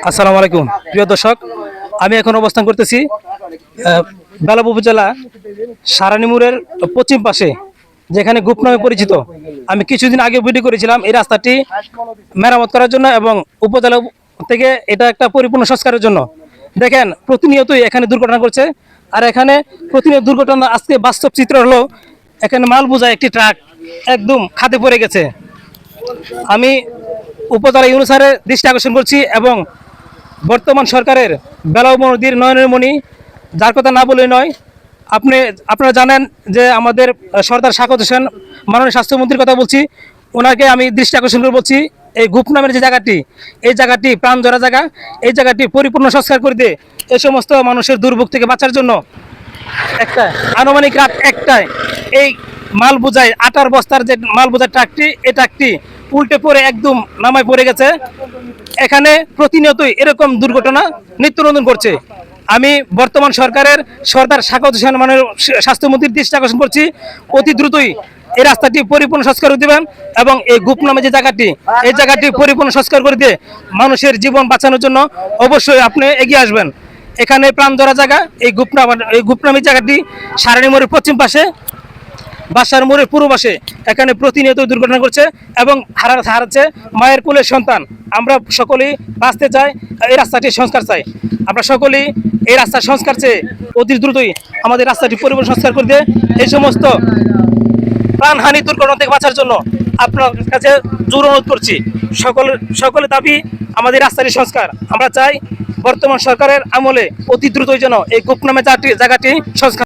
আসসালামু আলাইকুম প্রিয় দর্শক, আমি এখন অবস্থান করতেছি বেলাব উপজেলা সারানিমুরের পশ্চিম পাশে, যেখানে গুপ নামে পরিচিত। আমি কিছুদিন আগে ভিডিও করেছিলাম এই রাস্তাটি মেরামত করার জন্য এবং উপজেলা থেকে এটা একটা পরিপূর্ণ সংস্কারের জন্য। দেখেন প্রতিনিয়তই এখানে দুর্ঘটনা করছে, আর এখানে প্রতিনিয়ত দুর্ঘটনা আজকে বাস্তব চিত্র হলো এখানে মাল বোঝায় একটি ট্রাক একদম খাদে পড়ে গেছে। আমি উপজেলা ইউনুসারের দৃষ্টি আকর্ষণ করছি এবং বর্তমান সরকারের বেলাব নদীর নয়নের মণি, যার কথা না বলে নয়। আপনারা জানেন যে আমাদের সর্দার শাকত হোসেন মাননীয় স্বাস্থ্যমন্ত্রীর কথা বলছি, ওনাকে আমি দৃষ্টি আকর্ষণ করে বলছি এই গুপ নামের যে জায়গাটি, এই জায়গাটি প্রাণ জরা জায়গা, এই জায়গাটি পরিপূর্ণ সংস্কার করে দিয়ে এই সমস্ত মানুষের দুর্ভোগ থেকে বাঁচার জন্য একটা আনুমানিক রাত একটায় এই মাল বোঝায় আটার বস্তার যে মাল বোঝার ট্রাকটি, এই ট্রাকটি উল্টে পড়ে একদম নামায় পড়ে গেছে। এখানে প্রতিনিয়তই এরকম দুর্ঘটনা নিত্যনতুন করছে। আমি বর্তমান সরকারের সর্দার শাকত হোসেন মাননীয় স্বাস্থ্যমন্ত্রীর দৃষ্টি আকর্ষণ করছি, অতি দ্রুতই এই রাস্তাটি পরিপূর্ণ সংস্কার করে দেবেন এবং এই গুপ নামে যে জায়গাটি, এই জায়গাটি পরিপূর্ণ সংস্কার করে দিয়ে মানুষের জীবন বাঁচানোর জন্য অবশ্যই আপনি এগিয়ে আসবেন। এখানে প্রাণ ধরা জায়গা এই গুপ নামের জায়গাটি সারানি মোড়ের পশ্চিম পাশে, বাসার মোড়ের পূর্ব পাশে। এখানে প্রতিনিয়ত দুর্ঘটনা করছে এবং হারাচ্ছে মায়ের কোলের সন্তান। আমরা সকলেই বাঁচতে চাই, এই রাস্তাটি সংস্কার চাই। আমরা সকলেই এই রাস্তার সংস্কার চেয়ে অতি দ্রুতই আমাদের রাস্তাটি পরিবহন সংস্কার করে দিয়ে এই সমস্ত প্রাণহানি দুর্ঘটনা থেকে বাঁচার জন্য আপনার কাছে জোর অনুরোধ করছি। সকলে দাবি আমাদের রাস্তাটি সংস্কার। আমরা চাই বর্তমান সরকারের আমলে অতি দ্রুতই যেন এই গুপ নামে জায়গাটি সংস্কার